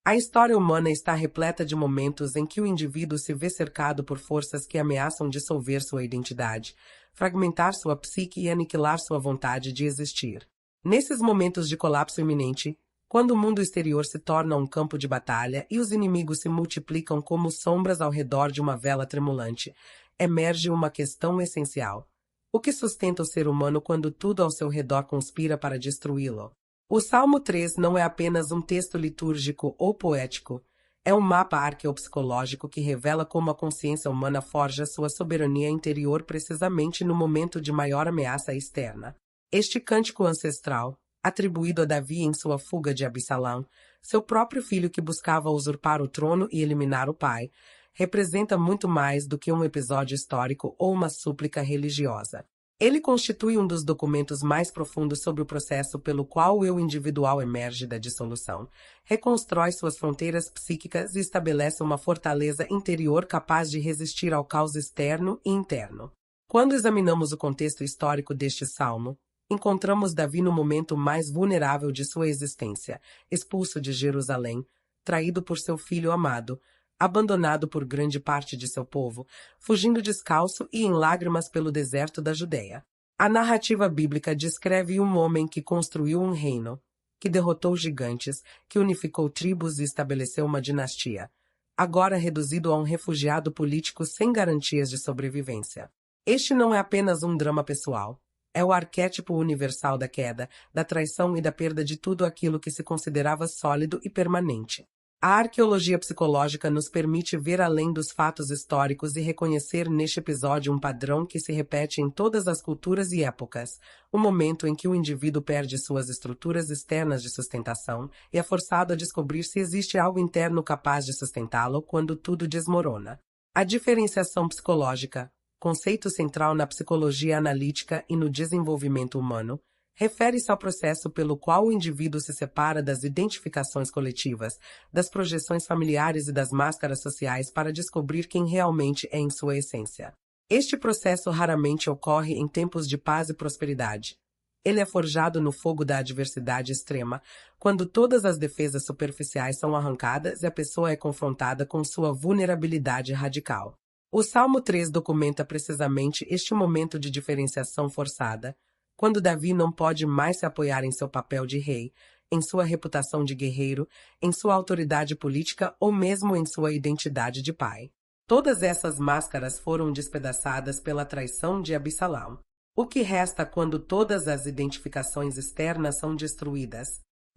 A história humana está repleta de momentos em que o indivíduo se vê cercado por forças que ameaçam dissolver sua identidade, fragmentar sua psique e aniquilar sua vontade de existir. Nesses momentos de colapso iminente, quando o mundo exterior se torna um campo de batalha e os inimigos se multiplicam como sombras ao redor de uma vela tremulante, emerge uma questão essencial. O que sustenta o ser humano quando tudo ao seu redor conspira para destruí-lo? O Salmo 3 não é apenas um texto litúrgico ou poético, é um mapa arqueopsicológico que revela como a consciência humana forja sua soberania interior precisamente no momento de maior ameaça externa. Este cântico ancestral, atribuído a Davi em sua fuga de Absalão, seu próprio filho que buscava usurpar o trono e eliminar o pai, representa muito mais do que um episódio histórico ou uma súplica religiosa. Ele constitui um dos documentos mais profundos sobre o processo pelo qual o eu individual emerge da dissolução, reconstrói suas fronteiras psíquicas e estabelece uma fortaleza interior capaz de resistir ao caos externo e interno. Quando examinamos o contexto histórico deste salmo, encontramos Davi no momento mais vulnerável de sua existência, expulso de Jerusalém, traído por seu filho amado, abandonado por grande parte de seu povo, fugindo descalço e em lágrimas pelo deserto da Judéia. A narrativa bíblica descreve um homem que construiu um reino, que derrotou gigantes, que unificou tribos e estabeleceu uma dinastia, agora reduzido a um refugiado político sem garantias de sobrevivência. Este não é apenas um drama pessoal. É o arquétipo universal da queda, da traição e da perda de tudo aquilo que se considerava sólido e permanente. A arqueologia psicológica nos permite ver além dos fatos históricos e reconhecer neste episódio um padrão que se repete em todas as culturas e épocas, o momento em que o indivíduo perde suas estruturas externas de sustentação e é forçado a descobrir se existe algo interno capaz de sustentá-lo quando tudo desmorona. A diferenciação psicológica, conceito central na psicologia analítica e no desenvolvimento humano, refere-se ao processo pelo qual o indivíduo se separa das identificações coletivas, das projeções familiares e das máscaras sociais para descobrir quem realmente é em sua essência. Este processo raramente ocorre em tempos de paz e prosperidade. Ele é forjado no fogo da adversidade extrema, quando todas as defesas superficiais são arrancadas e a pessoa é confrontada com sua vulnerabilidade radical. O Salmo 3 documenta precisamente este momento de diferenciação forçada, quando Davi não pode mais se apoiar em seu papel de rei, em sua reputação de guerreiro, em sua autoridade política ou mesmo em sua identidade de pai. Todas essas máscaras foram despedaçadas pela traição de Absalão. O que resta quando todas as identificações externas são destruídas?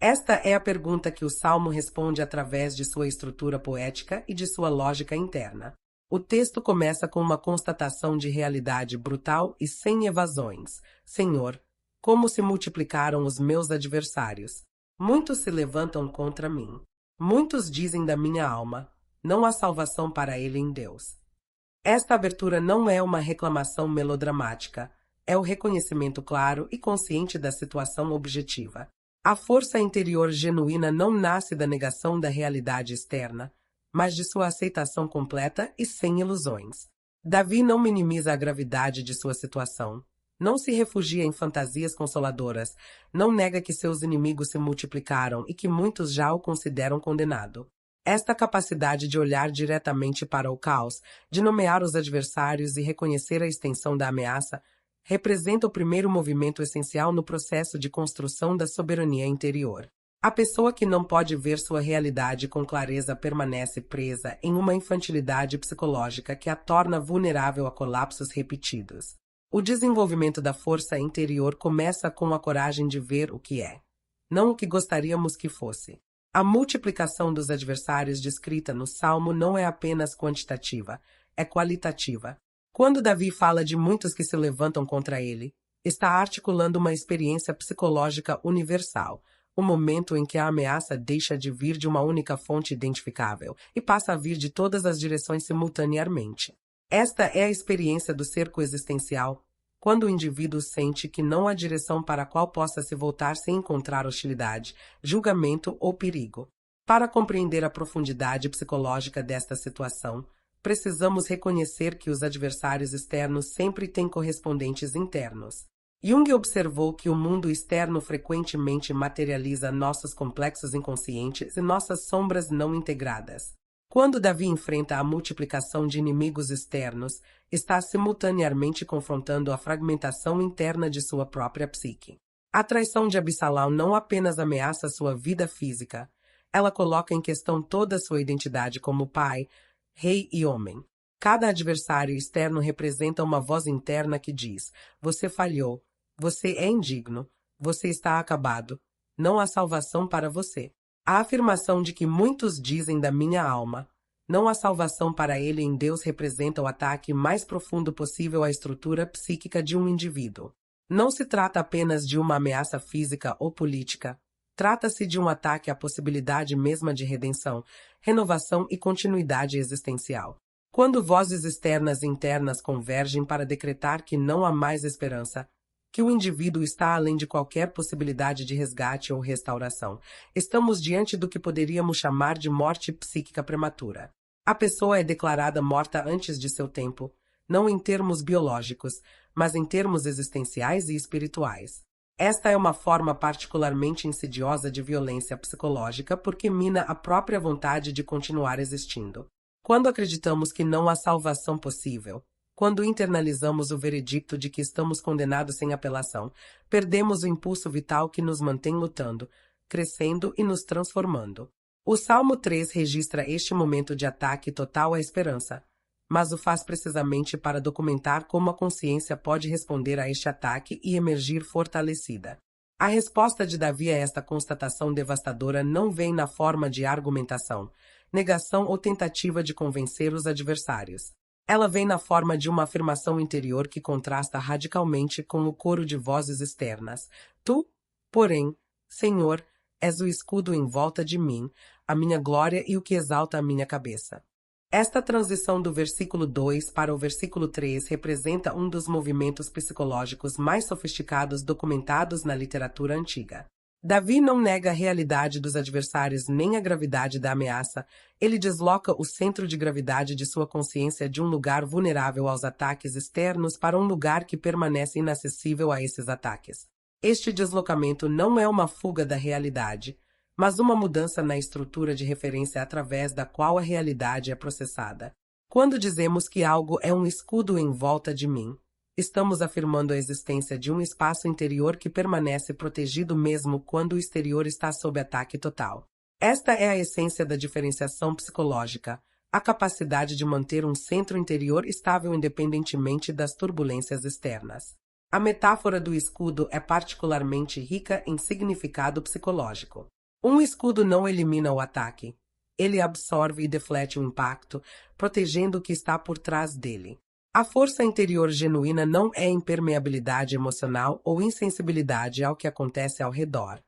Esta é a pergunta que o Salmo responde através de sua estrutura poética e de sua lógica interna. O texto começa com uma constatação de realidade brutal e sem evasões. Senhor, como se multiplicaram os meus adversários. Muitos se levantam contra mim. Muitos dizem da minha alma, não há salvação para ele em Deus. Esta abertura não é uma reclamação melodramática, é o reconhecimento claro e consciente da situação objetiva. A força interior genuína não nasce da negação da realidade externa, mas de sua aceitação completa e sem ilusões. Davi não minimiza a gravidade de sua situação, não se refugia em fantasias consoladoras, não nega que seus inimigos se multiplicaram e que muitos já o consideram condenado. Esta capacidade de olhar diretamente para o caos, de nomear os adversários e reconhecer a extensão da ameaça, representa o primeiro movimento essencial no processo de construção da soberania interior. A pessoa que não pode ver sua realidade com clareza permanece presa em uma infantilidade psicológica que a torna vulnerável a colapsos repetidos. O desenvolvimento da força interior começa com a coragem de ver o que é, não o que gostaríamos que fosse. A multiplicação dos adversários descrita no Salmo não é apenas quantitativa, é qualitativa. Quando Davi fala de muitos que se levantam contra ele, está articulando uma experiência psicológica universal, o momento em que a ameaça deixa de vir de uma única fonte identificável e passa a vir de todas as direções simultaneamente. Esta é a experiência do cerco existencial, quando o indivíduo sente que não há direção para a qual possa se voltar sem encontrar hostilidade, julgamento ou perigo. Para compreender a profundidade psicológica desta situação, precisamos reconhecer que os adversários externos sempre têm correspondentes internos. Jung observou que o mundo externo frequentemente materializa nossos complexos inconscientes e nossas sombras não integradas. Quando Davi enfrenta a multiplicação de inimigos externos, está simultaneamente confrontando a fragmentação interna de sua própria psique. A traição de Absalão não apenas ameaça sua vida física, ela coloca em questão toda sua identidade como pai, rei e homem. Cada adversário externo representa uma voz interna que diz: você falhou, você é indigno, você está acabado, não há salvação para você. A afirmação de que muitos dizem da minha alma, não há salvação para ele em Deus representa o ataque mais profundo possível à estrutura psíquica de um indivíduo. Não se trata apenas de uma ameaça física ou política, trata-se de um ataque à possibilidade mesma de redenção, renovação e continuidade existencial. Quando vozes externas e internas convergem para decretar que não há mais esperança, que o indivíduo está além de qualquer possibilidade de resgate ou restauração, estamos diante do que poderíamos chamar de morte psíquica prematura. A pessoa é declarada morta antes de seu tempo, não em termos biológicos, mas em termos existenciais e espirituais. Esta é uma forma particularmente insidiosa de violência psicológica porque mina a própria vontade de continuar existindo. Quando acreditamos que não há salvação possível, quando internalizamos o veredicto de que estamos condenados sem apelação, perdemos o impulso vital que nos mantém lutando, crescendo e nos transformando. O Salmo 3 registra este momento de ataque total à esperança, mas o faz precisamente para documentar como a consciência pode responder a este ataque e emergir fortalecida. A resposta de Davi a esta constatação devastadora não vem na forma de argumentação, negação ou tentativa de convencer os adversários. Ela vem na forma de uma afirmação interior que contrasta radicalmente com o coro de vozes externas. Tu, porém, Senhor, és o escudo em volta de mim, a minha glória e o que exalta a minha cabeça. Esta transição do versículo 2 para o versículo 3 representa um dos movimentos psicológicos mais sofisticados documentados na literatura antiga. Davi não nega a realidade dos adversários nem a gravidade da ameaça, ele desloca o centro de gravidade de sua consciência de um lugar vulnerável aos ataques externos para um lugar que permanece inacessível a esses ataques. Este deslocamento não é uma fuga da realidade, mas uma mudança na estrutura de referência através da qual a realidade é processada. Quando dizemos que algo é um escudo em volta de mim, estamos afirmando a existência de um espaço interior que permanece protegido mesmo quando o exterior está sob ataque total. Esta é a essência da diferenciação psicológica, a capacidade de manter um centro interior estável independentemente das turbulências externas. A metáfora do escudo é particularmente rica em significado psicológico. Um escudo não elimina o ataque. Ele absorve e deflete o impacto, protegendo o que está por trás dele. A força interior genuína não é impermeabilidade emocional ou insensibilidade ao que acontece ao redor.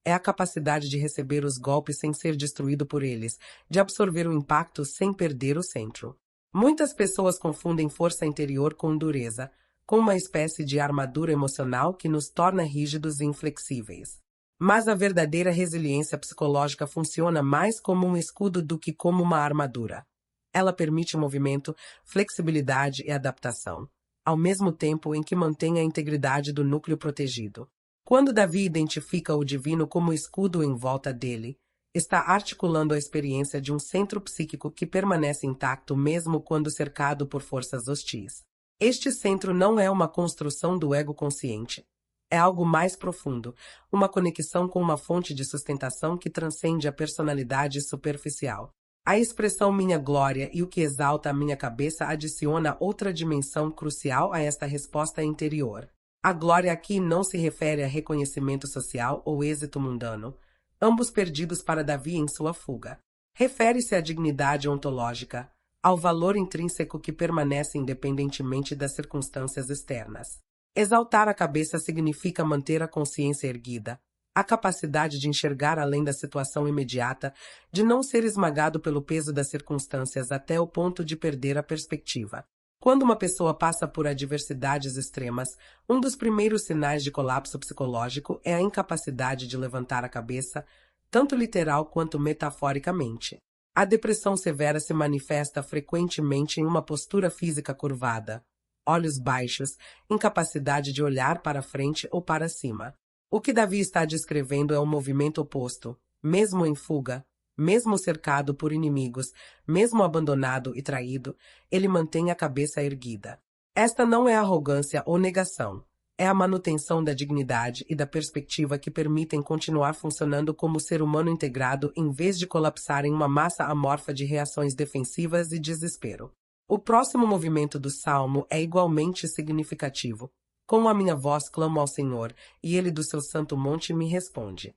É a capacidade de receber os golpes sem ser destruído por eles, de absorver o impacto sem perder o centro. Muitas pessoas confundem força interior com dureza, com uma espécie de armadura emocional que nos torna rígidos e inflexíveis. Mas a verdadeira resiliência psicológica funciona mais como um escudo do que como uma armadura. Ela permite movimento, flexibilidade e adaptação, ao mesmo tempo em que mantém a integridade do núcleo protegido. Quando Davi identifica o divino como escudo em volta dele, está articulando a experiência de um centro psíquico que permanece intacto mesmo quando cercado por forças hostis. Este centro não é uma construção do ego consciente. É algo mais profundo, uma conexão com uma fonte de sustentação que transcende a personalidade superficial. A expressão minha glória e o que exalta a minha cabeça adiciona outra dimensão crucial a esta resposta interior. A glória aqui não se refere a reconhecimento social ou êxito mundano, ambos perdidos para Davi em sua fuga. Refere-se à dignidade ontológica, ao valor intrínseco que permanece independentemente das circunstâncias externas. Exaltar a cabeça significa manter a consciência erguida, a capacidade de enxergar além da situação imediata, de não ser esmagado pelo peso das circunstâncias até o ponto de perder a perspectiva. Quando uma pessoa passa por adversidades extremas, um dos primeiros sinais de colapso psicológico é a incapacidade de levantar a cabeça, tanto literal quanto metaforicamente. A depressão severa se manifesta frequentemente em uma postura física curvada, olhos baixos, incapacidade de olhar para frente ou para cima. O que Davi está descrevendo é um movimento oposto. Mesmo em fuga, mesmo cercado por inimigos, mesmo abandonado e traído, ele mantém a cabeça erguida. Esta não é arrogância ou negação. É a manutenção da dignidade e da perspectiva que permitem continuar funcionando como ser humano integrado em vez de colapsar em uma massa amorfa de reações defensivas e desespero. O próximo movimento do Salmo é igualmente significativo. Com a minha voz clamo ao Senhor, e ele do seu santo monte me responde.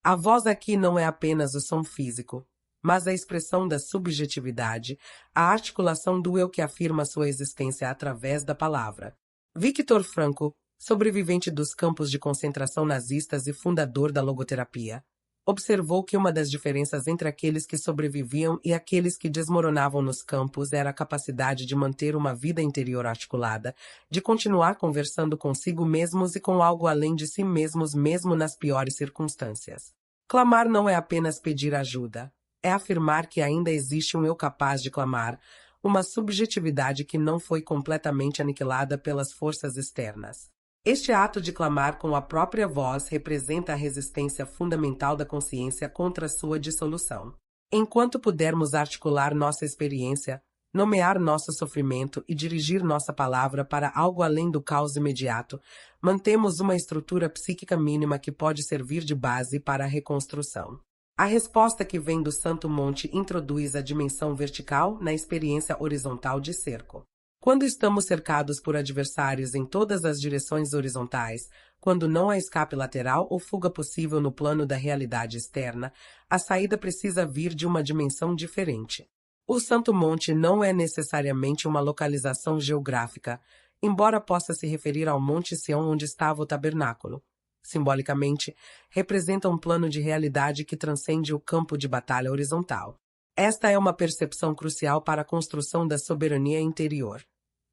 A voz aqui não é apenas o som físico, mas a expressão da subjetividade, a articulação do eu que afirma sua existência através da palavra. Victor Frankl, sobrevivente dos campos de concentração nazistas e fundador da logoterapia, observou que uma das diferenças entre aqueles que sobreviviam e aqueles que desmoronavam nos campos era a capacidade de manter uma vida interior articulada, de continuar conversando consigo mesmos e com algo além de si mesmos mesmo nas piores circunstâncias. Clamar não é apenas pedir ajuda, é afirmar que ainda existe um eu capaz de clamar, uma subjetividade que não foi completamente aniquilada pelas forças externas. Este ato de clamar com a própria voz representa a resistência fundamental da consciência contra sua dissolução. Enquanto pudermos articular nossa experiência, nomear nosso sofrimento e dirigir nossa palavra para algo além do caos imediato, mantemos uma estrutura psíquica mínima que pode servir de base para a reconstrução. A resposta que vem do Santo Monte introduz a dimensão vertical na experiência horizontal de cerco. Quando estamos cercados por adversários em todas as direções horizontais, quando não há escape lateral ou fuga possível no plano da realidade externa, a saída precisa vir de uma dimensão diferente. O Santo Monte não é necessariamente uma localização geográfica, embora possa se referir ao Monte Sião onde estava o tabernáculo. Simbolicamente, representa um plano de realidade que transcende o campo de batalha horizontal. Esta é uma percepção crucial para a construção da soberania interior.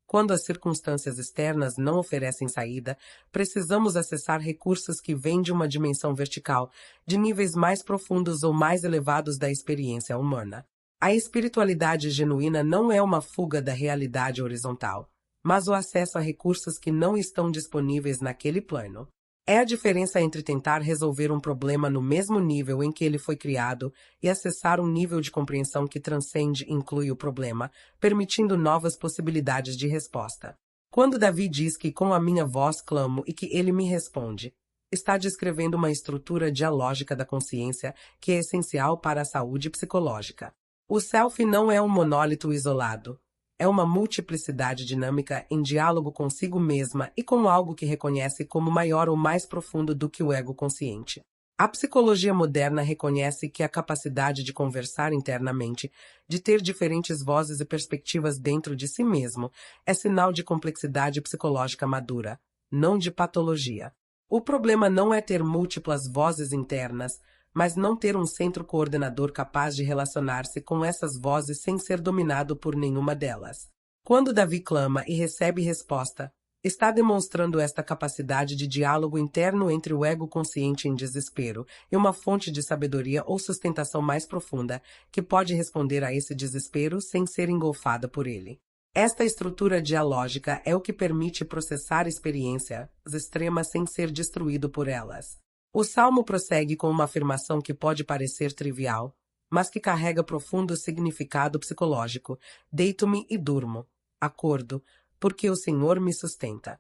Quando as circunstâncias externas não oferecem saída, precisamos acessar recursos que vêm de uma dimensão vertical, de níveis mais profundos ou mais elevados da experiência humana. A espiritualidade genuína não é uma fuga da realidade horizontal, mas o acesso a recursos que não estão disponíveis naquele plano. É a diferença entre tentar resolver um problema no mesmo nível em que ele foi criado e acessar um nível de compreensão que transcende e inclui o problema, permitindo novas possibilidades de resposta. Quando Davi diz que com a minha voz clamo e que ele me responde, está descrevendo uma estrutura dialógica da consciência que é essencial para a saúde psicológica. O self não é um monólito isolado. É uma multiplicidade dinâmica em diálogo consigo mesma e com algo que reconhece como maior ou mais profundo do que o ego consciente. A psicologia moderna reconhece que a capacidade de conversar internamente, de ter diferentes vozes e perspectivas dentro de si mesmo, é sinal de complexidade psicológica madura, não de patologia. O problema não é ter múltiplas vozes internas, mas não ter um centro coordenador capaz de relacionar-se com essas vozes sem ser dominado por nenhuma delas. Quando Davi clama e recebe resposta, está demonstrando esta capacidade de diálogo interno entre o ego consciente em desespero e uma fonte de sabedoria ou sustentação mais profunda, que pode responder a esse desespero sem ser engolfada por ele. Esta estrutura dialógica é o que permite processar experiências extremas sem ser destruído por elas. O Salmo prossegue com uma afirmação que pode parecer trivial, mas que carrega profundo significado psicológico. Deito-me e durmo, acordo, porque o Senhor me sustenta.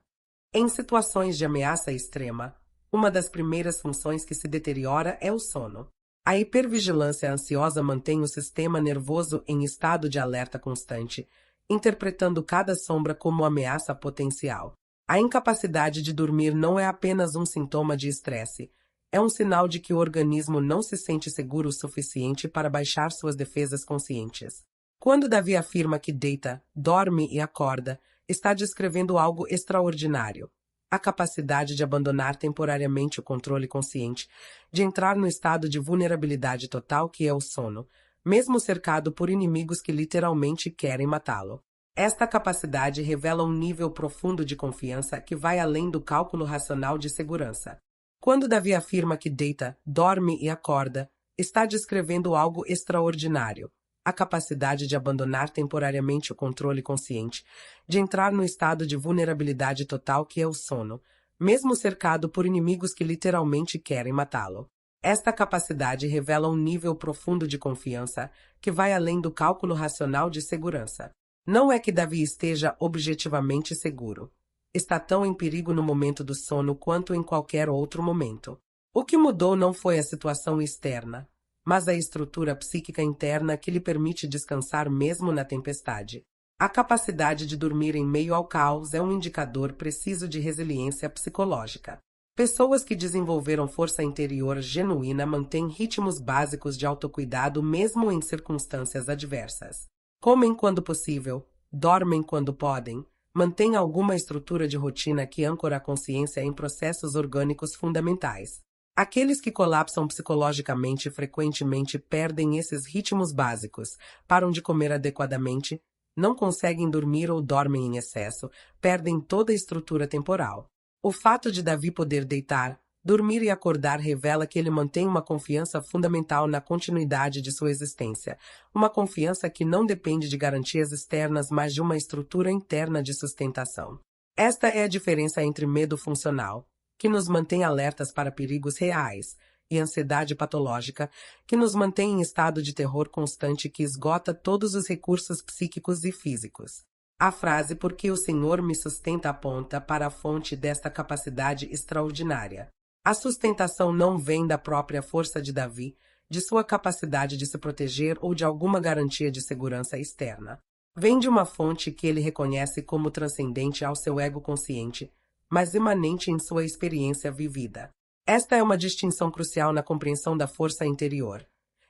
Em situações de ameaça extrema, uma das primeiras funções que se deteriora é o sono. A hipervigilância ansiosa mantém o sistema nervoso em estado de alerta constante, interpretando cada sombra como ameaça potencial. A incapacidade de dormir não é apenas um sintoma de estresse, é um sinal de que o organismo não se sente seguro o suficiente para baixar suas defesas conscientes. Quando Davi afirma que deita, dorme e acorda, está descrevendo algo extraordinário. A capacidade de abandonar temporariamente o controle consciente, de entrar no estado de vulnerabilidade total que é o sono, mesmo cercado por inimigos que literalmente querem matá-lo. Esta capacidade revela um nível profundo de confiança que vai além do cálculo racional de segurança. Quando Davi afirma que deita, dorme e acorda, está descrevendo algo extraordinário. a capacidade de abandonar temporariamente o controle consciente, de entrar no estado de vulnerabilidade total que é o sono, mesmo cercado por inimigos que literalmente querem matá-lo. Esta capacidade revela um nível profundo de confiança que vai além do cálculo racional de segurança. Não é que Davi esteja objetivamente seguro. Está tão em perigo no momento do sono quanto em qualquer outro momento. O que mudou não foi a situação externa, mas a estrutura psíquica interna que lhe permite descansar mesmo na tempestade. A capacidade de dormir em meio ao caos é um indicador preciso de resiliência psicológica. Pessoas que desenvolveram força interior genuína mantêm ritmos básicos de autocuidado mesmo em circunstâncias adversas. Comem quando possível, dormem quando podem, mantêm alguma estrutura de rotina que âncora a consciência em processos orgânicos fundamentais. Aqueles que colapsam psicologicamente frequentemente perdem esses ritmos básicos, param de comer adequadamente, não conseguem dormir ou dormem em excesso, perdem toda a estrutura temporal. O fato de Davi poder deitar, dormir e acordar revela que ele mantém uma confiança fundamental na continuidade de sua existência, uma confiança que não depende de garantias externas, mas de uma estrutura interna de sustentação. Esta é a diferença entre medo funcional, que nos mantém alertas para perigos reais, e ansiedade patológica, que nos mantém em estado de terror constante que esgota todos os recursos psíquicos e físicos. A frase "porque o Senhor me sustenta" aponta para a fonte desta capacidade extraordinária. A sustentação não vem da própria força de Davi, de sua capacidade de se proteger ou de alguma garantia de segurança externa. Vem de uma fonte que ele reconhece como transcendente ao seu ego consciente, mas imanente em sua experiência vivida. Esta é uma distinção crucial na compreensão da força interior.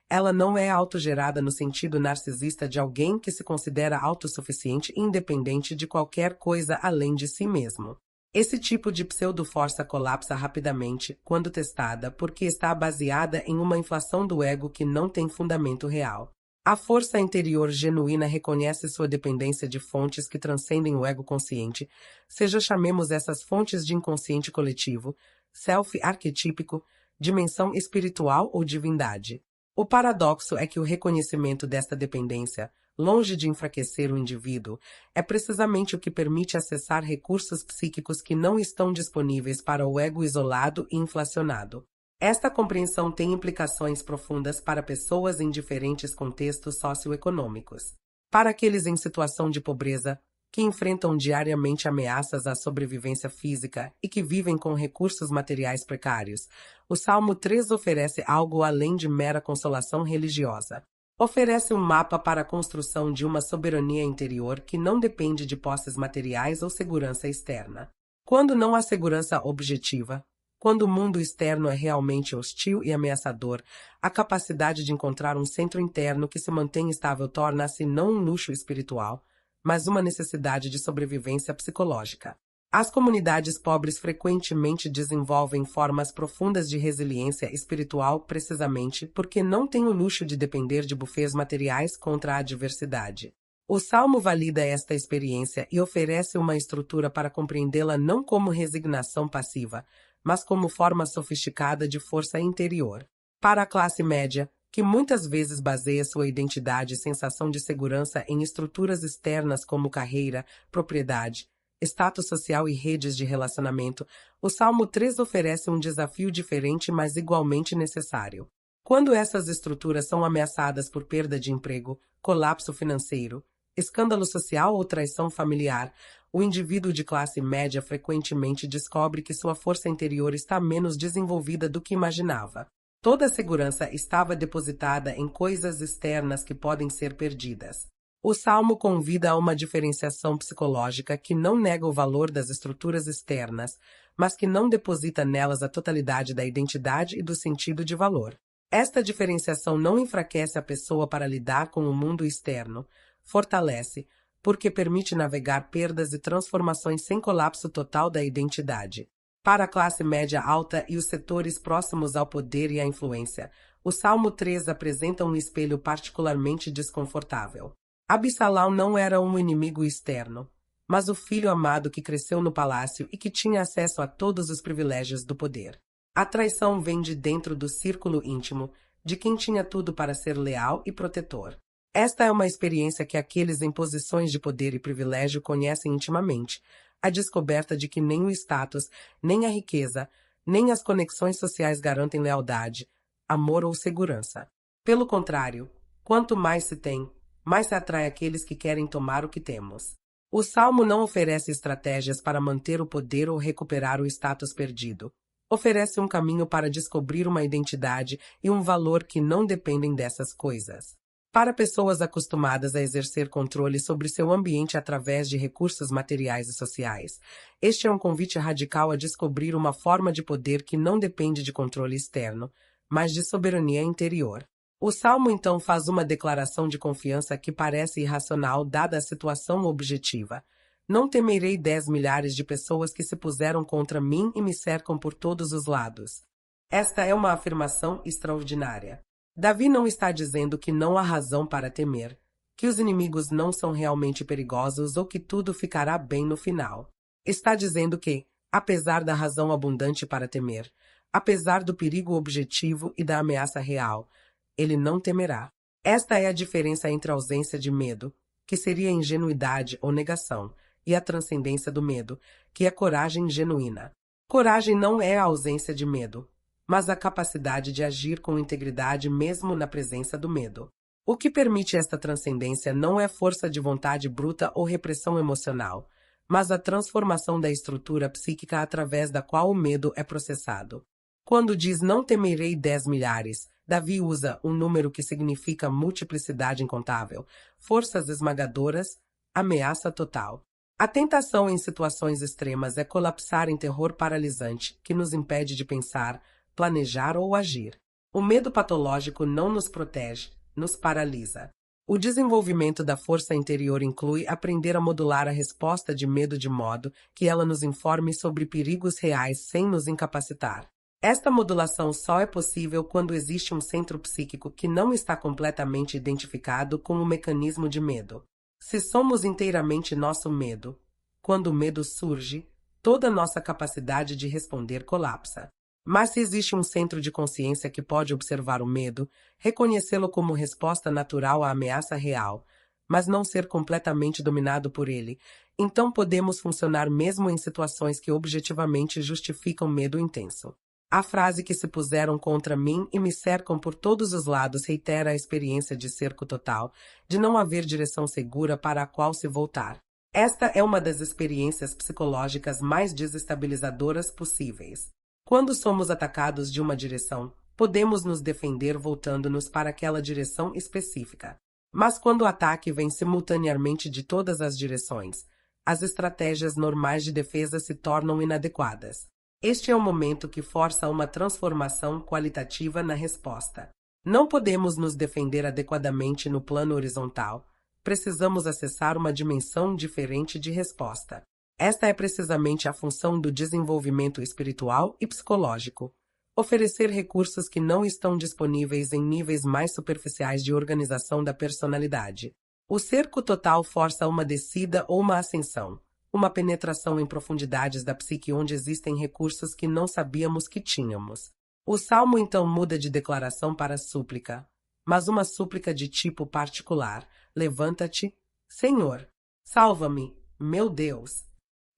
Ela não é autogerada no sentido narcisista de alguém que se considera autossuficiente e independente de qualquer coisa além de si mesmo. Esse tipo de pseudo-força colapsa rapidamente quando testada porque está baseada em uma inflação do ego que não tem fundamento real. A força interior genuína reconhece sua dependência de fontes que transcendem o ego consciente, seja chamemos essas fontes de inconsciente coletivo, self arquetípico, dimensão espiritual ou divindade. O paradoxo é que o reconhecimento desta dependência, longe de enfraquecer o indivíduo, é precisamente o que permite acessar recursos psíquicos que não estão disponíveis para o ego isolado e inflacionado. Esta compreensão tem implicações profundas para pessoas em diferentes contextos socioeconômicos. Para aqueles em situação de pobreza, que enfrentam diariamente ameaças à sobrevivência física e que vivem com recursos materiais precários, o Salmo 3 oferece algo além de mera consolação religiosa. Oferece um mapa para a construção de uma soberania interior que não depende de posses materiais ou segurança externa. Quando não há segurança objetiva, quando o mundo externo é realmente hostil e ameaçador, a capacidade de encontrar um centro interno que se mantém estável torna-se não um luxo espiritual, mas uma necessidade de sobrevivência psicológica. As comunidades pobres frequentemente desenvolvem formas profundas de resiliência espiritual precisamente porque não têm o luxo de depender de bufês materiais contra a adversidade. O Salmo valida esta experiência e oferece uma estrutura para compreendê-la não como resignação passiva, mas como forma sofisticada de força interior. Para a classe média, que muitas vezes baseia sua identidade e sensação de segurança em estruturas externas como carreira, propriedade, status social e redes de relacionamento, o Salmo 3 oferece um desafio diferente, mas igualmente necessário. Quando essas estruturas são ameaçadas por perda de emprego, colapso financeiro, escândalo social ou traição familiar, o indivíduo de classe média frequentemente descobre que sua força interior está menos desenvolvida do que imaginava. Toda a segurança estava depositada em coisas externas que podem ser perdidas. O Salmo convida a uma diferenciação psicológica que não nega o valor das estruturas externas, mas que não deposita nelas a totalidade da identidade e do sentido de valor. Esta diferenciação não enfraquece a pessoa para lidar com o mundo externo, fortalece, porque permite navegar perdas e transformações sem colapso total da identidade. Para a classe média alta e os setores próximos ao poder e à influência, o Salmo 3 apresenta um espelho particularmente desconfortável. Absalão não era um inimigo externo, mas o filho amado que cresceu no palácio e que tinha acesso a todos os privilégios do poder. A traição vem de dentro do círculo íntimo, de quem tinha tudo para ser leal e protetor. Esta é uma experiência que aqueles em posições de poder e privilégio conhecem intimamente, a descoberta de que nem o status, nem a riqueza, nem as conexões sociais garantem lealdade, amor ou segurança. Pelo contrário, quanto mais se tem, mais se atrai aqueles que querem tomar o que temos. O Salmo não oferece estratégias para manter o poder ou recuperar o status perdido. Oferece um caminho para descobrir uma identidade e um valor que não dependem dessas coisas. Para pessoas acostumadas a exercer controle sobre seu ambiente através de recursos materiais e sociais, este é um convite radical a descobrir uma forma de poder que não depende de controle externo, mas de soberania interior. O Salmo então faz uma declaração de confiança que parece irracional dada a situação objetiva. Não temerei 10 milhares de pessoas que se puseram contra mim e me cercam por todos os lados. Esta é uma afirmação extraordinária. Davi não está dizendo que não há razão para temer, que os inimigos não são realmente perigosos ou que tudo ficará bem no final. Está dizendo que, apesar da razão abundante para temer, apesar do perigo objetivo e da ameaça real, ele não temerá. Esta é a diferença entre a ausência de medo, que seria ingenuidade ou negação, e a transcendência do medo, que é coragem genuína. Coragem não é a ausência de medo, mas a capacidade de agir com integridade mesmo na presença do medo. O que permite esta transcendência não é força de vontade bruta ou repressão emocional, mas a transformação da estrutura psíquica através da qual o medo é processado. Quando diz não temerei 10 milhares, Davi usa um número que significa multiplicidade incontável, forças esmagadoras, ameaça total. A tentação em situações extremas é colapsar em terror paralisante, que nos impede de pensar, planejar ou agir. O medo patológico não nos protege, nos paralisa. O desenvolvimento da força interior inclui aprender a modular a resposta de medo de modo que ela nos informe sobre perigos reais sem nos incapacitar. Esta modulação só é possível quando existe um centro psíquico que não está completamente identificado com o mecanismo de medo. Se somos inteiramente nosso medo, quando o medo surge, toda nossa capacidade de responder colapsa. Mas se existe um centro de consciência que pode observar o medo, reconhecê-lo como resposta natural à ameaça real, mas não ser completamente dominado por ele, então podemos funcionar mesmo em situações que objetivamente justificam medo intenso. A frase que se puseram contra mim e me cercam por todos os lados reitera a experiência de cerco total, de não haver direção segura para a qual se voltar. Esta é uma das experiências psicológicas mais desestabilizadoras possíveis. Quando somos atacados de uma direção, podemos nos defender voltando-nos para aquela direção específica. Mas quando o ataque vem simultaneamente de todas as direções, as estratégias normais de defesa se tornam inadequadas. Este é o momento que força uma transformação qualitativa na resposta. Não podemos nos defender adequadamente no plano horizontal. Precisamos acessar uma dimensão diferente de resposta. Esta é precisamente a função do desenvolvimento espiritual e psicológico. Oferecer recursos que não estão disponíveis em níveis mais superficiais de organização da personalidade. O cerco total força uma descida ou uma ascensão, uma penetração em profundidades da psique onde existem recursos que não sabíamos que tínhamos. O salmo então muda de declaração para súplica, mas uma súplica de tipo particular. Levanta-te, Senhor. Salva-me, meu Deus.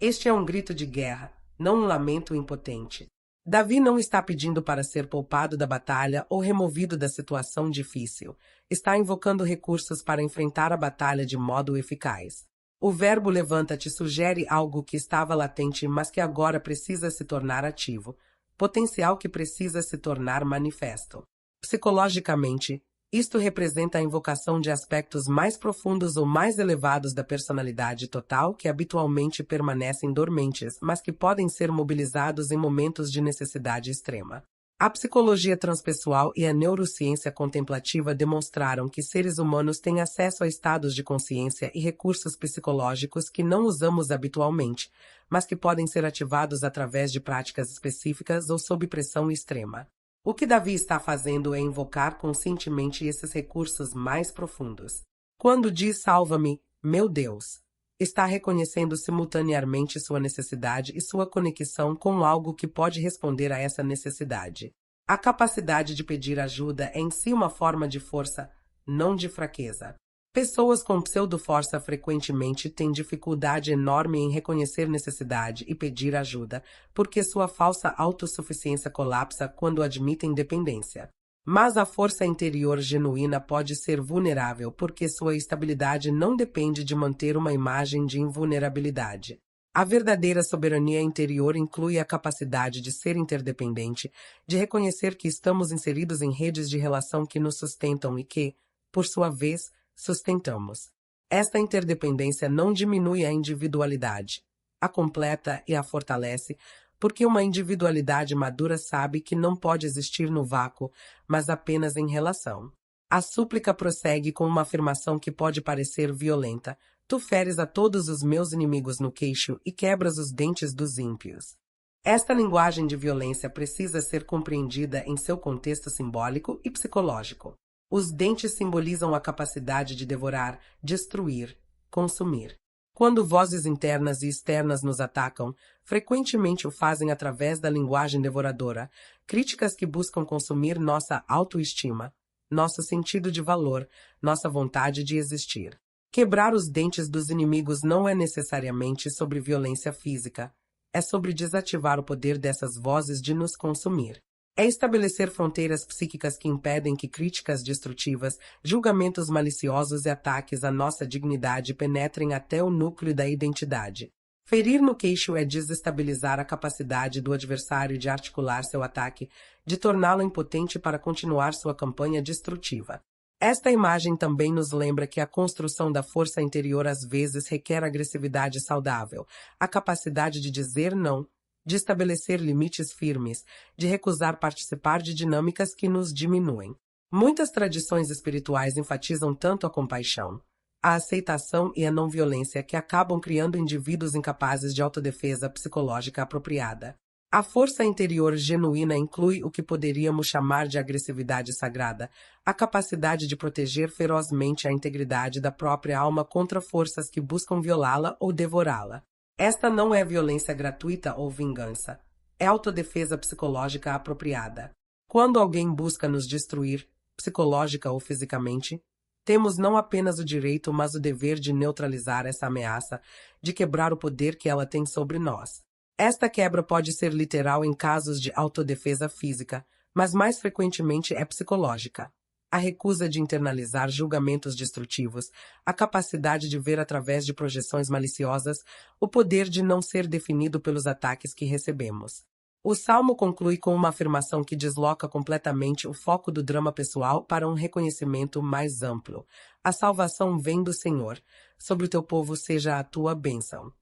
Este é um grito de guerra, não um lamento impotente. Davi não está pedindo para ser poupado da batalha ou removido da situação difícil. Está invocando recursos para enfrentar a batalha de modo eficaz. O verbo levanta-te sugere algo que estava latente, mas que agora precisa se tornar ativo. Potencial que precisa se tornar manifesto. Psicologicamente, isto representa a invocação de aspectos mais profundos ou mais elevados da personalidade total que habitualmente permanecem dormentes, mas que podem ser mobilizados em momentos de necessidade extrema. A psicologia transpessoal e a neurociência contemplativa demonstraram que seres humanos têm acesso a estados de consciência e recursos psicológicos que não usamos habitualmente, mas que podem ser ativados através de práticas específicas ou sob pressão extrema. O que Davi está fazendo é invocar conscientemente esses recursos mais profundos. Quando diz salva-me, meu Deus, está reconhecendo simultaneamente sua necessidade e sua conexão com algo que pode responder a essa necessidade. A capacidade de pedir ajuda é em si uma forma de força, não de fraqueza. Pessoas com pseudo-força frequentemente têm dificuldade enorme em reconhecer necessidade e pedir ajuda, porque sua falsa autossuficiência colapsa quando admitem dependência. Mas a força interior genuína pode ser vulnerável porque sua estabilidade não depende de manter uma imagem de invulnerabilidade. A verdadeira soberania interior inclui a capacidade de ser interdependente, de reconhecer que estamos inseridos em redes de relação que nos sustentam e que, por sua vez, sustentamos. Esta interdependência não diminui a individualidade, a completa e a fortalece, porque uma individualidade madura sabe que não pode existir no vácuo, mas apenas em relação. A súplica prossegue com uma afirmação que pode parecer violenta. Tu feres a todos os meus inimigos no queixo e quebras os dentes dos ímpios. Esta linguagem de violência precisa ser compreendida em seu contexto simbólico e psicológico. Os dentes simbolizam a capacidade de devorar, destruir, consumir. Quando vozes internas e externas nos atacam, frequentemente o fazem através da linguagem devoradora, críticas que buscam consumir nossa autoestima, nosso sentido de valor, nossa vontade de existir. Quebrar os dentes dos inimigos não é necessariamente sobre violência física, é sobre desativar o poder dessas vozes de nos consumir. É estabelecer fronteiras psíquicas que impedem que críticas destrutivas, julgamentos maliciosos e ataques à nossa dignidade penetrem até o núcleo da identidade. Ferir no queixo é desestabilizar a capacidade do adversário de articular seu ataque, de torná-lo impotente para continuar sua campanha destrutiva. Esta imagem também nos lembra que a construção da força interior às vezes requer agressividade saudável, a capacidade de dizer não, de estabelecer limites firmes, de recusar participar de dinâmicas que nos diminuem. Muitas tradições espirituais enfatizam tanto a compaixão, a aceitação e a não-violência que acabam criando indivíduos incapazes de autodefesa psicológica apropriada. A força interior genuína inclui o que poderíamos chamar de agressividade sagrada, a capacidade de proteger ferozmente a integridade da própria alma contra forças que buscam violá-la ou devorá-la. Esta não é violência gratuita ou vingança, é autodefesa psicológica apropriada. Quando alguém busca nos destruir, psicológica ou fisicamente, temos não apenas o direito, mas o dever de neutralizar essa ameaça, de quebrar o poder que ela tem sobre nós. Esta quebra pode ser literal em casos de autodefesa física, mas mais frequentemente é psicológica. A recusa de internalizar julgamentos destrutivos, a capacidade de ver através de projeções maliciosas, o poder de não ser definido pelos ataques que recebemos. O Salmo conclui com uma afirmação que desloca completamente o foco do drama pessoal para um reconhecimento mais amplo. A salvação vem do Senhor, sobre o teu povo seja a tua bênção.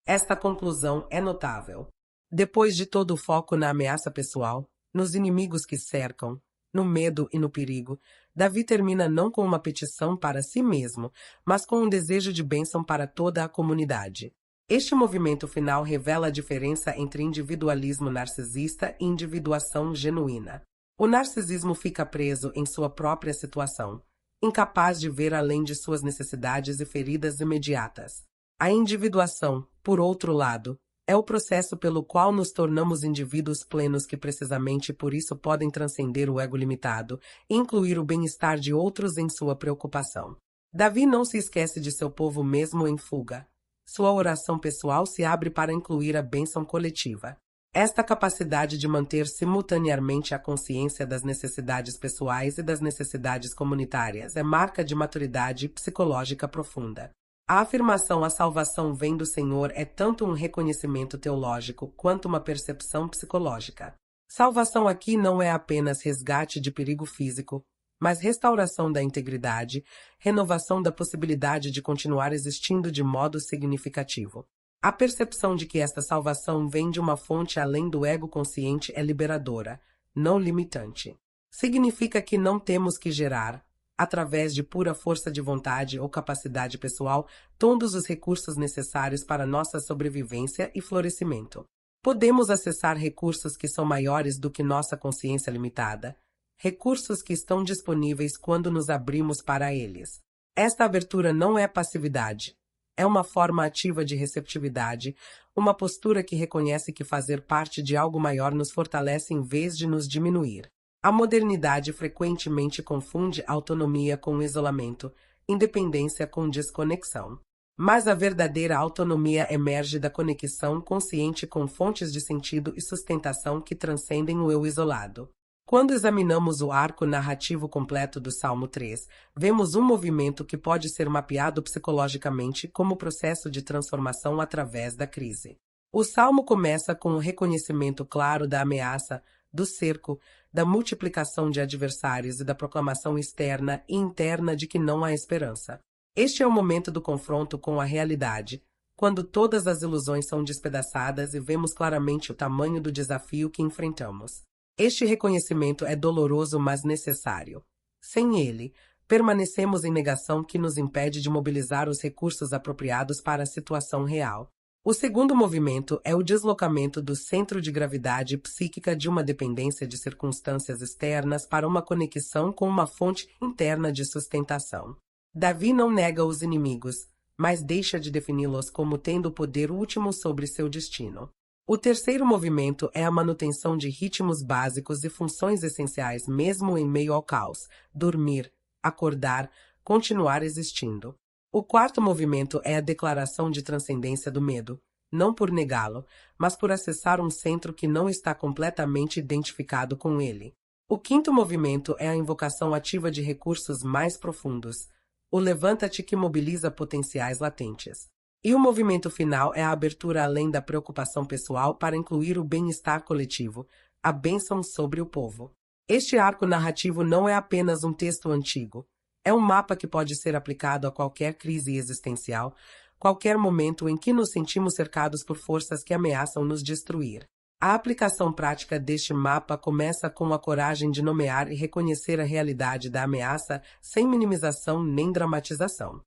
Esta conclusão é notável. Depois de todo o foco na ameaça pessoal, nos inimigos que cercam, no medo e no perigo, Davi termina não com uma petição para si mesmo, mas com um desejo de bênção para toda a comunidade. Este movimento final revela a diferença entre individualismo narcisista e individuação genuína. O narcisismo fica preso em sua própria situação, incapaz de ver além de suas necessidades e feridas imediatas. A individuação, por outro lado, é o processo pelo qual nos tornamos indivíduos plenos que precisamente por isso podem transcender o ego limitado e incluir o bem-estar de outros em sua preocupação. Davi não se esquece de seu povo mesmo em fuga. Sua oração pessoal se abre para incluir a bênção coletiva. Esta capacidade de manter simultaneamente a consciência das necessidades pessoais e das necessidades comunitárias é marca de maturidade psicológica profunda. A afirmação "a salvação vem do Senhor" é tanto um reconhecimento teológico quanto uma percepção psicológica. Salvação aqui não é apenas resgate de perigo físico, mas restauração da integridade, renovação da possibilidade de continuar existindo de modo significativo. A percepção de que esta salvação vem de uma fonte além do ego consciente é liberadora, não limitante. Significa que não temos que gerar, através de pura força de vontade ou capacidade pessoal, todos os recursos necessários para nossa sobrevivência e florescimento. Podemos acessar recursos que são maiores do que nossa consciência limitada, recursos que estão disponíveis quando nos abrimos para eles. Esta abertura não é passividade, é uma forma ativa de receptividade, uma postura que reconhece que fazer parte de algo maior nos fortalece em vez de nos diminuir. A modernidade frequentemente confunde autonomia com isolamento, independência com desconexão. Mas a verdadeira autonomia emerge da conexão consciente com fontes de sentido e sustentação que transcendem o eu isolado. Quando examinamos o arco narrativo completo do Salmo 3, vemos um movimento que pode ser mapeado psicologicamente como processo de transformação através da crise. O Salmo começa com o reconhecimento claro da ameaça, do cerco, da multiplicação de adversários e da proclamação externa e interna de que não há esperança. Este é o momento do confronto com a realidade, quando todas as ilusões são despedaçadas e vemos claramente o tamanho do desafio que enfrentamos. Este reconhecimento é doloroso, mas necessário. Sem ele, permanecemos em negação que nos impede de mobilizar os recursos apropriados para a situação real. O segundo movimento é o deslocamento do centro de gravidade psíquica de uma dependência de circunstâncias externas para uma conexão com uma fonte interna de sustentação. Davi não nega os inimigos, mas deixa de defini-los como tendo o poder último sobre seu destino. O terceiro movimento é a manutenção de ritmos básicos e funções essenciais mesmo em meio ao caos: dormir, acordar, continuar existindo. O quarto movimento é a declaração de transcendência do medo, não por negá-lo, mas por acessar um centro que não está completamente identificado com ele. O quinto movimento é a invocação ativa de recursos mais profundos, o levanta-te que mobiliza potenciais latentes. E o movimento final é a abertura além da preocupação pessoal para incluir o bem-estar coletivo, a bênção sobre o povo. Este arco narrativo não é apenas um texto antigo. É um mapa que pode ser aplicado a qualquer crise existencial, qualquer momento em que nos sentimos cercados por forças que ameaçam nos destruir. A aplicação prática deste mapa começa com a coragem de nomear e reconhecer a realidade da ameaça sem minimização nem dramatização.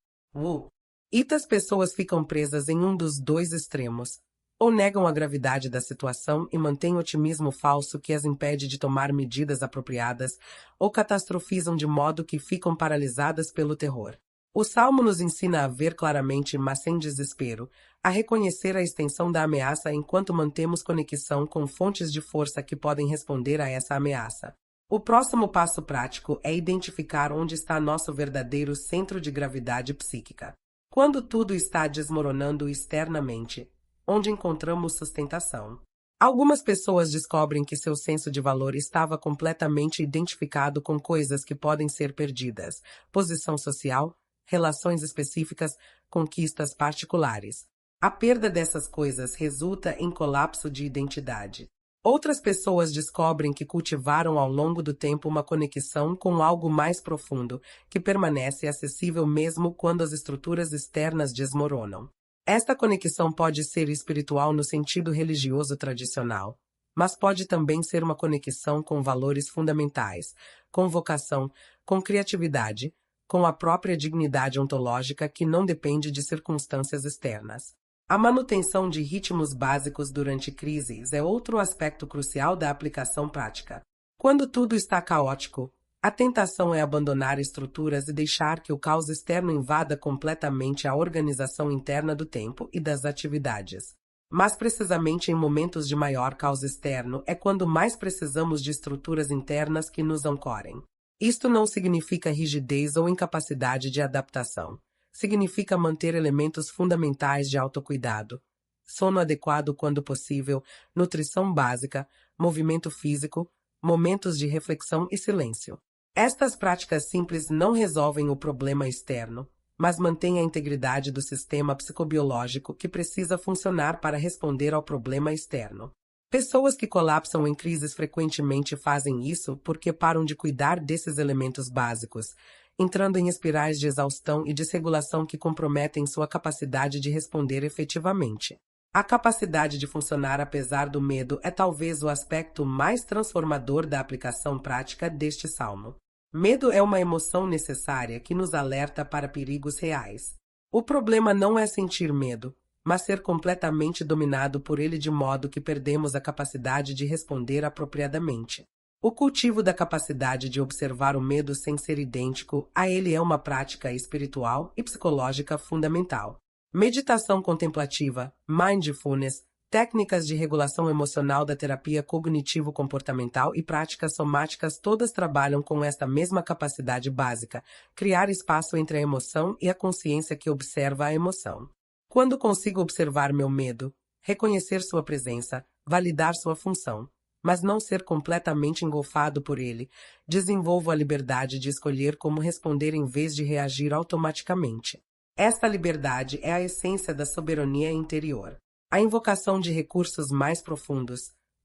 Muitas pessoas ficam presas em um dos dois extremos, ou negam a gravidade da situação e mantêm otimismo falso que as impede de tomar medidas apropriadas, ou catastrofizam de modo que ficam paralisadas pelo terror. O Salmo nos ensina a ver claramente, mas sem desespero, a reconhecer a extensão da ameaça enquanto mantemos conexão com fontes de força que podem responder a essa ameaça. O próximo passo prático é identificar onde está nosso verdadeiro centro de gravidade psíquica. Quando tudo está desmoronando externamente, onde encontramos sustentação. Algumas pessoas descobrem que seu senso de valor estava completamente identificado com coisas que podem ser perdidas: posição social, relações específicas, conquistas particulares. A perda dessas coisas resulta em colapso de identidade. Outras pessoas descobrem que cultivaram ao longo do tempo uma conexão com algo mais profundo, que permanece acessível mesmo quando as estruturas externas desmoronam. Esta conexão pode ser espiritual no sentido religioso tradicional, mas pode também ser uma conexão com valores fundamentais, com vocação, com criatividade, com a própria dignidade ontológica que não depende de circunstâncias externas. A manutenção de ritmos básicos durante crises é outro aspecto crucial da aplicação prática. Quando tudo está caótico, a tentação é abandonar estruturas e deixar que o caos externo invada completamente a organização interna do tempo e das atividades. Mas precisamente em momentos de maior caos externo é quando mais precisamos de estruturas internas que nos ancorem. Isto não significa rigidez ou incapacidade de adaptação. Significa manter elementos fundamentais de autocuidado: sono adequado quando possível, nutrição básica, movimento físico, momentos de reflexão e silêncio. Estas práticas simples não resolvem o problema externo, mas mantêm a integridade do sistema psicobiológico que precisa funcionar para responder ao problema externo. Pessoas que colapsam em crises frequentemente fazem isso porque param de cuidar desses elementos básicos, entrando em espirais de exaustão e desregulação que comprometem sua capacidade de responder efetivamente. A capacidade de funcionar apesar do medo é talvez o aspecto mais transformador da aplicação prática deste salmo. Medo é uma emoção necessária que nos alerta para perigos reais. O problema não é sentir medo, mas ser completamente dominado por ele de modo que perdemos a capacidade de responder apropriadamente. O cultivo da capacidade de observar o medo sem ser idêntico a ele é uma prática espiritual e psicológica fundamental. Meditação contemplativa, mindfulness, Técnicas de regulação emocional da terapia cognitivo-comportamental e práticas somáticas todas trabalham com esta mesma capacidade básica, criar espaço entre a emoção e a consciência que observa a emoção. Quando consigo observar meu medo, reconhecer sua presença, validar sua função, mas não ser completamente engolfado por ele, desenvolvo a liberdade de escolher como responder em vez de reagir automaticamente. Esta liberdade é a essência da soberania interior. A invocação de recursos mais profundos,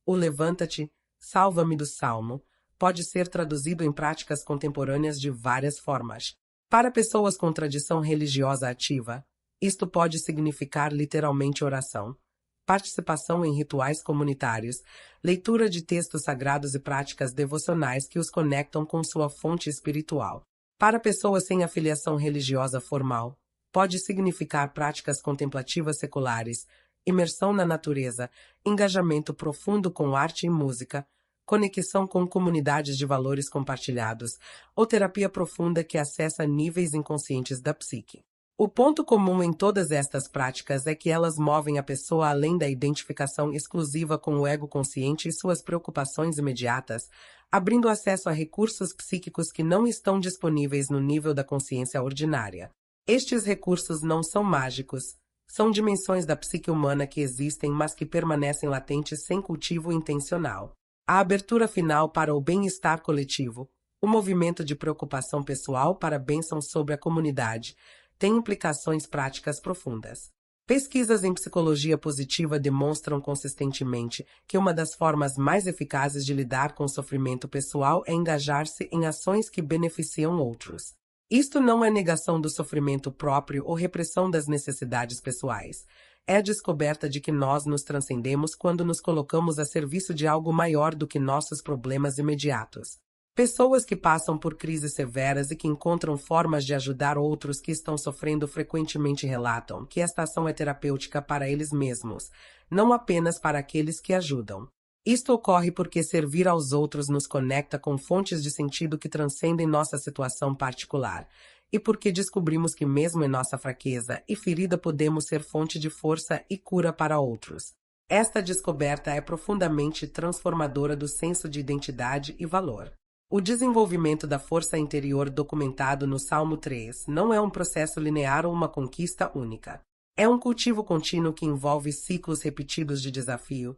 o levanta-te, salva-me do salmo, pode ser traduzido em práticas contemporâneas de várias formas. Para pessoas com tradição religiosa ativa, isto pode significar literalmente oração, participação em rituais comunitários, leitura de textos sagrados e práticas devocionais que os conectam com sua fonte espiritual. Para pessoas sem afiliação religiosa formal, pode significar práticas contemplativas seculares, imersão na natureza, engajamento profundo com arte e música, conexão com comunidades de valores compartilhados, ou terapia profunda que acessa níveis inconscientes da psique. O ponto comum em todas estas práticas é que elas movem a pessoa além da identificação exclusiva com o ego consciente e suas preocupações imediatas, abrindo acesso a recursos psíquicos que não estão disponíveis no nível da consciência ordinária. Estes recursos não são mágicos, são dimensões da psique humana que existem, mas que permanecem latentes sem cultivo intencional. A abertura final para o bem-estar coletivo, o movimento de preocupação pessoal para a bênção sobre a comunidade, tem implicações práticas profundas. Pesquisas em psicologia positiva demonstram consistentemente que uma das formas mais eficazes de lidar com o sofrimento pessoal é engajar-se em ações que beneficiam outros. Isto não é negação do sofrimento próprio ou repressão das necessidades pessoais. É a descoberta de que nós nos transcendemos quando nos colocamos a serviço de algo maior do que nossos problemas imediatos. Pessoas que passam por crises severas e que encontram formas de ajudar outros que estão sofrendo frequentemente relatam que esta ação é terapêutica para eles mesmos, não apenas para aqueles que ajudam. Isto ocorre porque servir aos outros nos conecta com fontes de sentido que transcendem nossa situação particular, e porque descobrimos que mesmo em nossa fraqueza e ferida podemos ser fonte de força e cura para outros. Esta descoberta é profundamente transformadora do senso de identidade e valor. O desenvolvimento da força interior documentado no Salmo 3 não é um processo linear ou uma conquista única. É um cultivo contínuo que envolve ciclos repetidos de desafio,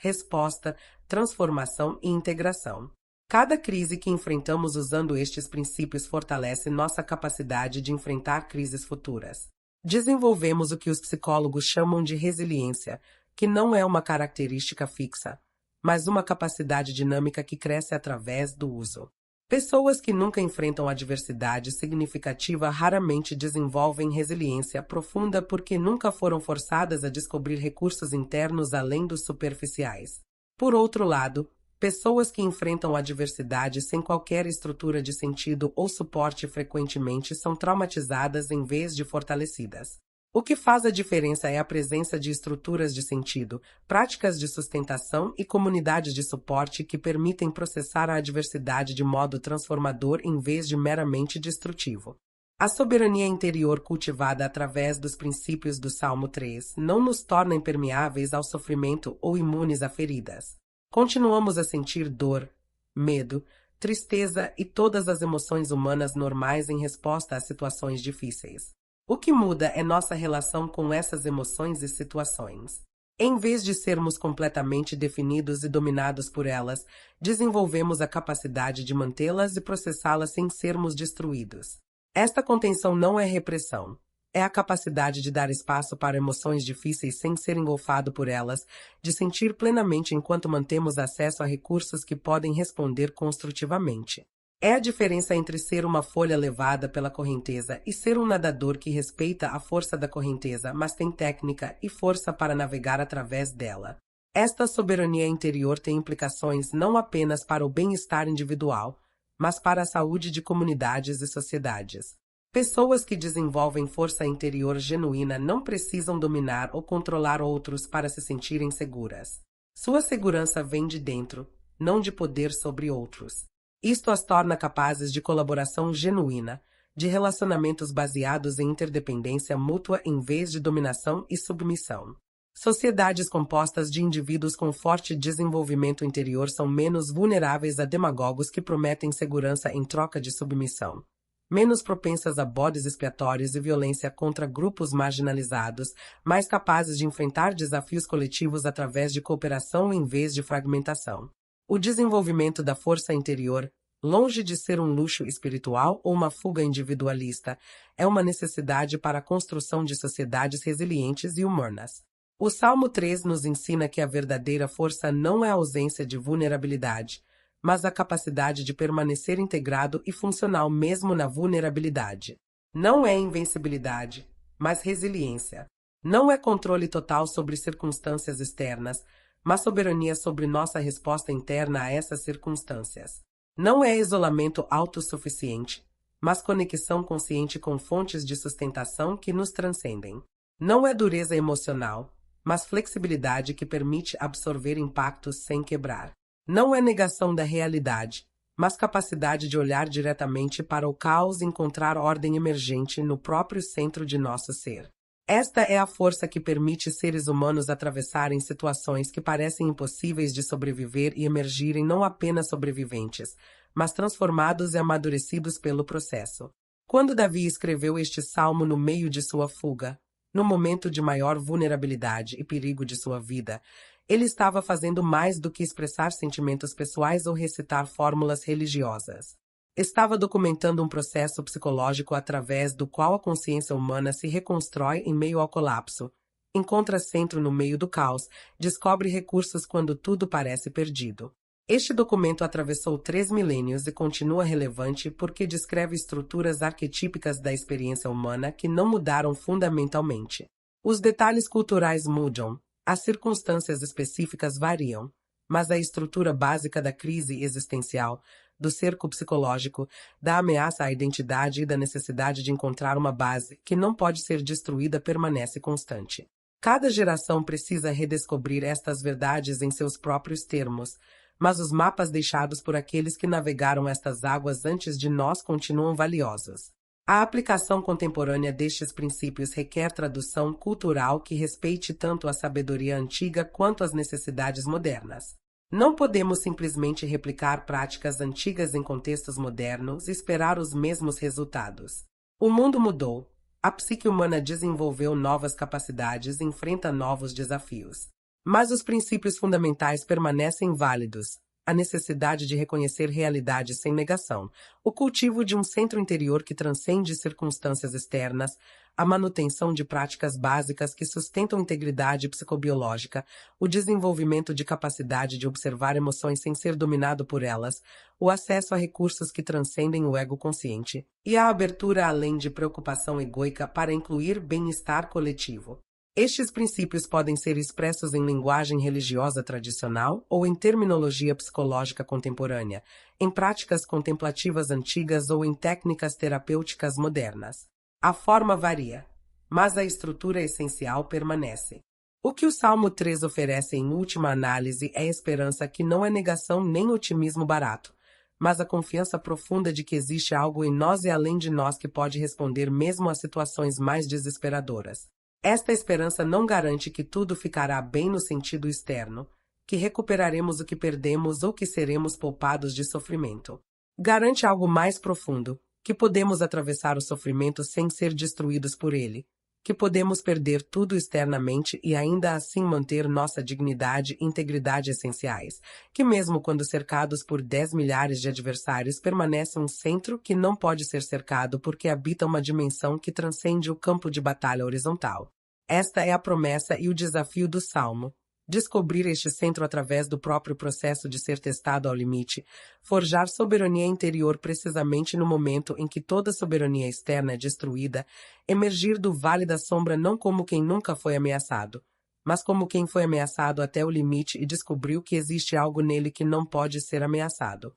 resposta, transformação e integração. Cada crise que enfrentamos usando estes princípios fortalece nossa capacidade de enfrentar crises futuras. Desenvolvemos o que os psicólogos chamam de resiliência, que não é uma característica fixa, mas uma capacidade dinâmica que cresce através do uso. Pessoas que nunca enfrentam adversidade significativa raramente desenvolvem resiliência profunda porque nunca foram forçadas a descobrir recursos internos além dos superficiais. Por outro lado, pessoas que enfrentam adversidade sem qualquer estrutura de sentido ou suporte frequentemente são traumatizadas em vez de fortalecidas. O que faz a diferença é a presença de estruturas de sentido, práticas de sustentação e comunidades de suporte que permitem processar a adversidade de modo transformador em vez de meramente destrutivo. A soberania interior cultivada através dos princípios do Salmo 3 não nos torna impermeáveis ao sofrimento ou imunes a feridas. Continuamos a sentir dor, medo, tristeza e todas as emoções humanas normais em resposta a situações difíceis. O que muda é nossa relação com essas emoções e situações. Em vez de sermos completamente definidos e dominados por elas, desenvolvemos a capacidade de mantê-las e processá-las sem sermos destruídos. Esta contenção não é repressão. É a capacidade de dar espaço para emoções difíceis sem ser engolfado por elas, de sentir plenamente enquanto mantemos acesso a recursos que podem responder construtivamente. É a diferença entre ser uma folha levada pela correnteza e ser um nadador que respeita a força da correnteza, mas tem técnica e força para navegar através dela. Esta soberania interior tem implicações não apenas para o bem-estar individual, mas para a saúde de comunidades e sociedades. Pessoas que desenvolvem força interior genuína não precisam dominar ou controlar outros para se sentirem seguras. Sua segurança vem de dentro, não de poder sobre outros. Isto as torna capazes de colaboração genuína, de relacionamentos baseados em interdependência mútua em vez de dominação e submissão. Sociedades compostas de indivíduos com forte desenvolvimento interior são menos vulneráveis a demagogos que prometem segurança em troca de submissão, menos propensas a bodes expiatórios e violência contra grupos marginalizados, mais capazes de enfrentar desafios coletivos através de cooperação em vez de fragmentação. O desenvolvimento da força interior, longe de ser um luxo espiritual ou uma fuga individualista, é uma necessidade para a construção de sociedades resilientes e humanas. O Salmo 3 nos ensina que a verdadeira força não é a ausência de vulnerabilidade, mas a capacidade de permanecer integrado e funcional mesmo na vulnerabilidade. Não é invencibilidade, mas resiliência. Não é controle total sobre circunstâncias externas, mas soberania sobre nossa resposta interna a essas circunstâncias. Não é isolamento autossuficiente, mas conexão consciente com fontes de sustentação que nos transcendem. Não é dureza emocional, mas flexibilidade que permite absorver impactos sem quebrar. Não é negação da realidade, mas capacidade de olhar diretamente para o caos e encontrar ordem emergente no próprio centro de nosso ser. Esta é a força que permite seres humanos atravessarem situações que parecem impossíveis de sobreviver e emergirem não apenas sobreviventes, mas transformados e amadurecidos pelo processo. Quando Davi escreveu este salmo no meio de sua fuga, no momento de maior vulnerabilidade e perigo de sua vida, ele estava fazendo mais do que expressar sentimentos pessoais ou recitar fórmulas religiosas. Estava documentando um processo psicológico através do qual a consciência humana se reconstrói em meio ao colapso, encontra centro no meio do caos, descobre recursos quando tudo parece perdido. Este documento atravessou 3 milênios e continua relevante porque descreve estruturas arquetípicas da experiência humana que não mudaram fundamentalmente. Os detalhes culturais mudam, as circunstâncias específicas variam, mas a estrutura básica da crise existencial, do cerco psicológico, da ameaça à identidade e da necessidade de encontrar uma base que não pode ser destruída permanece constante. Cada geração precisa redescobrir estas verdades em seus próprios termos, mas os mapas deixados por aqueles que navegaram estas águas antes de nós continuam valiosos. A aplicação contemporânea destes princípios requer tradução cultural que respeite tanto a sabedoria antiga quanto as necessidades modernas. Não podemos simplesmente replicar práticas antigas em contextos modernos e esperar os mesmos resultados. O mundo mudou, a psique humana desenvolveu novas capacidades e enfrenta novos desafios. Mas os princípios fundamentais permanecem válidos. A necessidade de reconhecer realidade sem negação, o cultivo de um centro interior que transcende circunstâncias externas, a manutenção de práticas básicas que sustentam integridade psicobiológica, o desenvolvimento de capacidade de observar emoções sem ser dominado por elas, o acesso a recursos que transcendem o ego consciente, e a abertura além de preocupação egoica para incluir bem-estar coletivo. Estes princípios podem ser expressos em linguagem religiosa tradicional ou em terminologia psicológica contemporânea, em práticas contemplativas antigas ou em técnicas terapêuticas modernas. A forma varia, mas a estrutura essencial permanece. O que o Salmo 3 oferece em última análise é esperança que não é negação nem otimismo barato, mas a confiança profunda de que existe algo em nós e além de nós que pode responder mesmo às situações mais desesperadoras. Esta esperança não garante que tudo ficará bem no sentido externo, que recuperaremos o que perdemos ou que seremos poupados de sofrimento. Garante algo mais profundo, que podemos atravessar o sofrimento sem ser destruídos por ele, que podemos perder tudo externamente e ainda assim manter nossa dignidade e integridade essenciais, que mesmo quando cercados por 10 milhares de adversários permanece um centro que não pode ser cercado porque habita uma dimensão que transcende o campo de batalha horizontal. Esta é a promessa e o desafio do Salmo. Descobrir este centro através do próprio processo de ser testado ao limite, forjar soberania interior precisamente no momento em que toda soberania externa é destruída, emergir do vale da sombra não como quem nunca foi ameaçado, mas como quem foi ameaçado até o limite e descobriu que existe algo nele que não pode ser ameaçado.